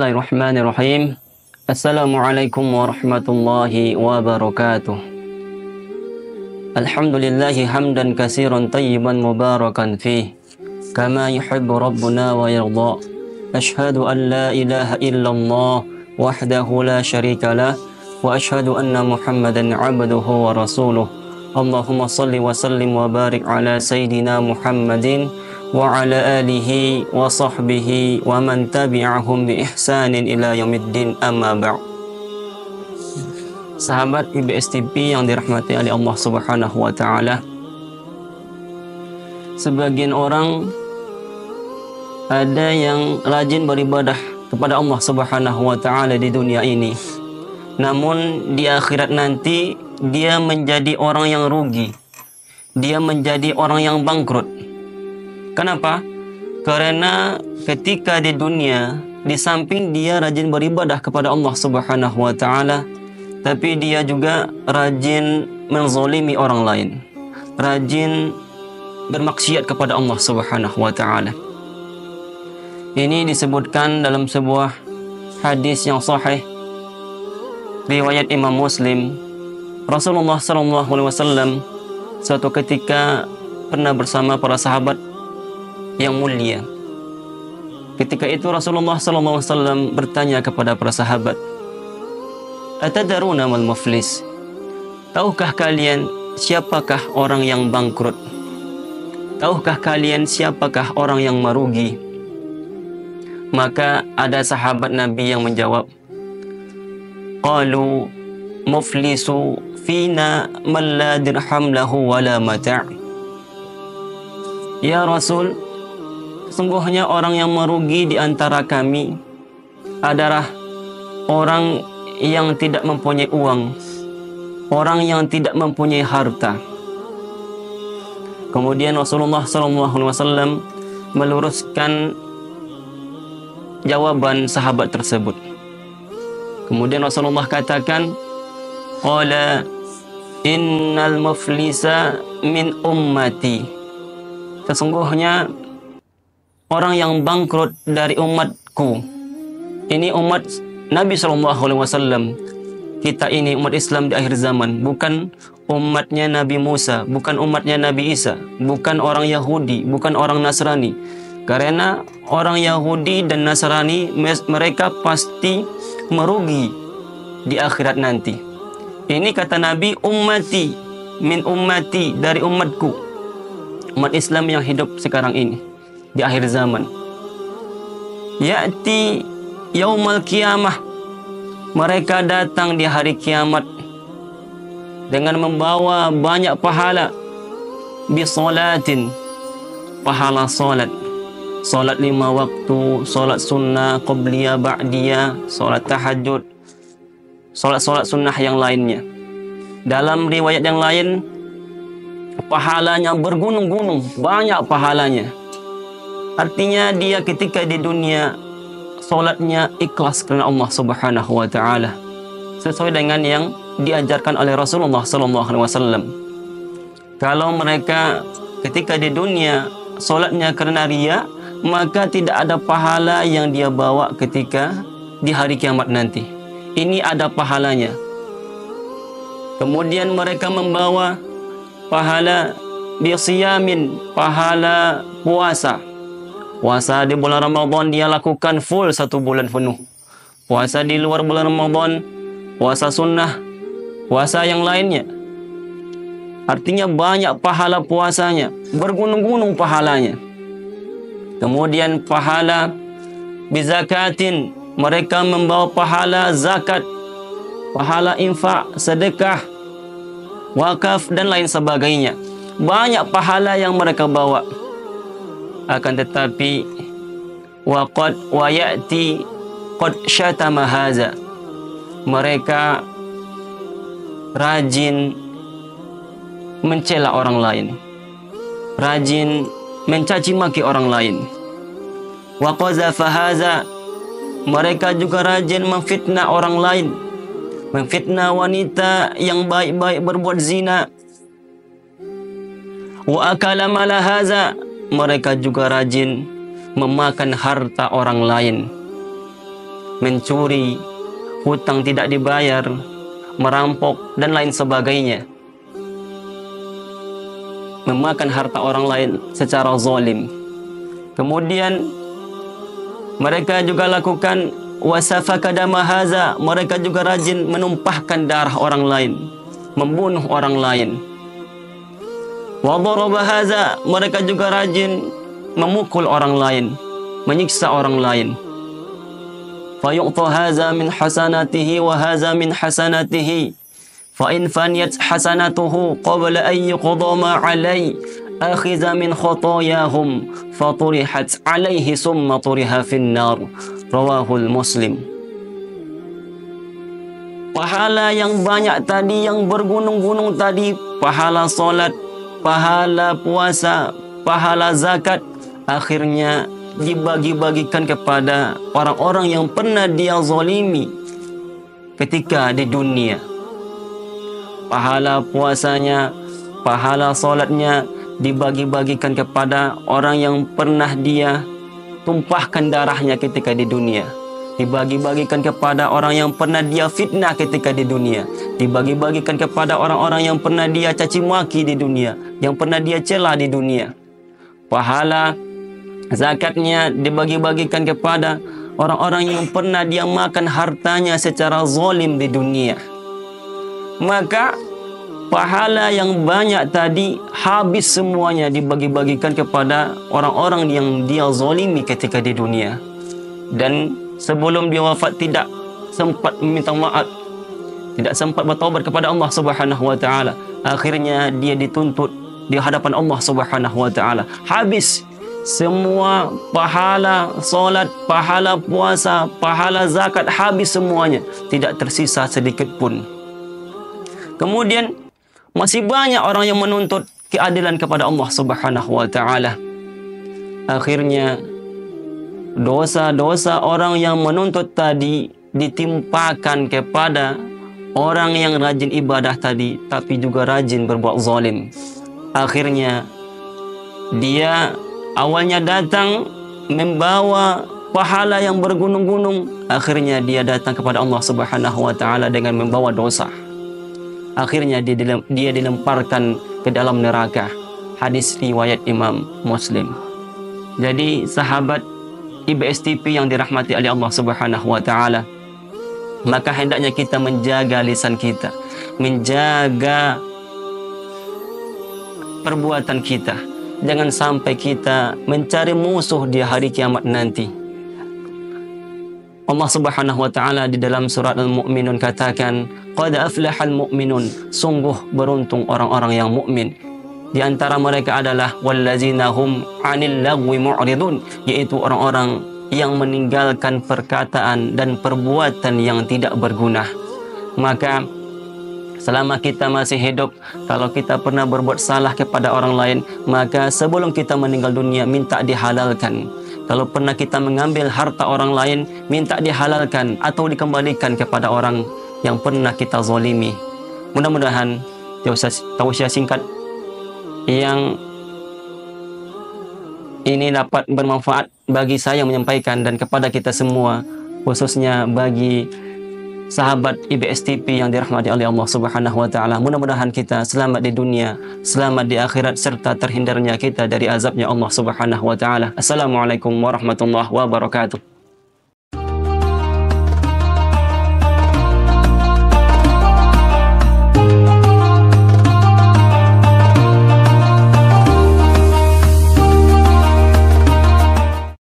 Bismillahirrahmanirrahim. Assalamualaikum warahmatullahi wabarakatuh. Alhamdulillahi hamdan katsiran tayyiban mubarakan fih, kama yuhibbu rabbuna wa yarda. Ashhadu an la ilaha illallah wahdahu la syarika lah, wa ashhadu anna Muhammadan abduhu wa rasuluh. Allahumma salli wa sallim wa barik ala sayyidina Muhammadin wa ala alihi wa sahbihi wa man tabi'ahum bi ihsanin ila yaumiddin, amma ba'd. Sahabat IBS TV yang dirahmati oleh Allah Subhanahu wa taala. Sebagian orang ada yang rajin beribadah kepada Allah Subhanahu wa taala di dunia ini. Namun di akhirat nanti dia menjadi orang yang rugi. Dia menjadi orang yang bangkrut. Kenapa? Karena ketika di dunia, di samping dia rajin beribadah kepada Allah Subhanahu wa taala, tapi dia juga rajin menzalimi orang lain, rajin bermaksiat kepada Allah Subhanahu wa taala. Ini disebutkan dalam sebuah hadis yang sahih riwayat Imam Muslim. Rasulullah SAW suatu ketika pernah bersama para sahabat yang mulia. Ketika itu Rasulullah SAW bertanya kepada para sahabat, "Atadaruna mal muflis?" Tahukah kalian siapakah orang yang bangkrut? Tahukah kalian siapakah orang yang merugi? Maka ada sahabat Nabi yang menjawab, qalu muflisu fina man la dirham lahu wala mata'. Ya Rasul, sesungguhnya orang yang merugi di antara kami adalah orang yang tidak mempunyai uang, orang yang tidak mempunyai harta. Kemudian Rasulullah SAW meluruskan jawaban sahabat tersebut. Kemudian Rasulullah katakan, qala innal muflisa min ummati. Sesungguhnya orang yang bangkrut dari umatku. Ini umat Nabi SAW. Kita ini umat Islam di akhir zaman, bukan umatnya Nabi Musa, bukan umatnya Nabi Isa, bukan orang Yahudi, bukan orang Nasrani. Karena orang Yahudi dan Nasrani mereka pasti merugi di akhirat nanti. Ini kata Nabi, ummati min ummati, dari umatku, umat Islam yang hidup sekarang ini di akhir zaman. Ya'ti yaumal qiyamah, mereka datang di hari kiamat dengan membawa banyak pahala, bisolatin, pahala solat, solat 5 waktu, solat sunnah, qobliyah, ba'diyah, solat tahajud, solat-solat sunnah yang lainnya. Dalam riwayat yang lain, pahalanya bergunung-gunung, banyak pahalanya. Artinya dia ketika di dunia solatnya ikhlas karena Allah Subhanahu wa taala, sesuai dengan yang diajarkan oleh Rasulullah SAW. Kalau mereka ketika di dunia solatnya karena riya, maka tidak ada pahala yang dia bawa ketika di hari kiamat nanti. Ini ada pahalanya. Kemudian mereka membawa pahala bisiyamin, pahala puasa. Puasa di bulan Ramadan dia lakukan full 1 bulan penuh. Puasa di luar bulan Ramadan, puasa sunnah, puasa yang lainnya. Artinya banyak pahala puasanya, bergunung-gunung pahalanya. Kemudian pahala bizakatin, mereka membawa pahala zakat, pahala infak, sedekah, wakaf dan lain sebagainya. Banyak pahala yang mereka bawa. Akan tetapi wa ya'ti qad syatama haza, mereka rajin mencela orang lain, rajin mencaci maki orang lain. Wa qazafa haza, mereka juga rajin memfitnah orang lain, memfitnah wanita yang baik-baik berbuat zina. Wa akala mala haza, mereka juga rajin memakan harta orang lain. mencuri, hutang tidak dibayar, merampok, dan lain sebagainya. Memakan harta orang lain secara zalim. Kemudian mereka juga lakukan wasafaka dama haza, mereka juga rajin menumpahkan darah orang lain, membunuh orang lain. Wa daraba haza, mereka juga rajin memukul orang lain, menyiksa orang lain. Fa yu'ta haza min hasanatihi wa haza min hasanatihi. Fa in faniyat hasanatuhu qabla an yuqda ma alayhi akhiza min khatayahum faturihat alaihi summa turiha finnar. Rawahul Muslim. Pahala yang banyak tadi, yang bergunung-gunung tadi, pahala solat, pahala puasa, pahala zakat, akhirnya dibagi-bagikan kepada orang-orang yang pernah dia zalimi ketika di dunia. Pahala puasanya, pahala solatnya dibagi-bagikan kepada orang yang pernah dia tumpahkan darahnya ketika di dunia. Dibagi-bagikan kepada orang yang pernah dia fitnah ketika di dunia. Dibagi-bagikan kepada orang-orang yang pernah dia caci maki di dunia, yang pernah dia cela di dunia. Pahala zakatnya dibagi-bagikan kepada orang-orang yang pernah dia makan hartanya secara zalim di dunia. Maka pahala yang banyak tadi habis semuanya dibagi-bagikan kepada orang-orang yang dia zalimi ketika di dunia. Dan sebelum dia wafat tidak sempat meminta maaf, tidak sempat bertaubat kepada Allah Subhanahu wa taala. Akhirnya dia dituntut di hadapan Allah Subhanahu wa taala. Habis semua pahala solat, pahala puasa, pahala zakat, habis semuanya, tidak tersisa sedikit pun. Kemudian masih banyak orang yang menuntut keadilan kepada Allah Subhanahu wa taala. Akhirnya dosa-dosa orang yang menuntut tadi ditimpakan kepada orang yang rajin ibadah tadi, tapi juga rajin berbuat zalim. Akhirnya dia awalnya datang membawa pahala yang bergunung-gunung, akhirnya dia datang kepada Allah Subhanahu wa taala dengan membawa dosa. Akhirnya dia dilemparkan ke dalam neraka. Hadis riwayat Imam Muslim. Jadi sahabat IBS TV yang dirahmati oleh Allah Subhanahu wa taala, maka hendaknya kita menjaga lisan kita, menjaga perbuatan kita. Jangan sampai kita mencari musuh di hari kiamat nanti. Allah Subhanahu wa taala di dalam surat Al-Mu'minun katakan, qad aflahal mu'minun, sungguh beruntung orang-orang yang mukmin. Di antara mereka adalah wallazina hum 'anil lagwi mu'ridun, yaitu orang-orang yang meninggalkan perkataan dan perbuatan yang tidak berguna. Maka selama kita masih hidup, kalau kita pernah berbuat salah kepada orang lain, maka sebelum kita meninggal dunia minta dihalalkan. Kalau pernah kita mengambil harta orang lain, minta dihalalkan atau dikembalikan kepada orang yang pernah kita zalimi. Mudah-mudahan tausiah singkat yang ini dapat bermanfaat bagi saya menyampaikan dan kepada kita semua, khususnya bagi sahabat IBS TV yang dirahmati oleh Allah Subhanahu wa taala. Mudah-mudahan kita selamat di dunia, selamat di akhirat, serta terhindarnya kita dari azabnya Allah Subhanahu wa taala. Assalamualaikum warahmatullahi wabarakatuh.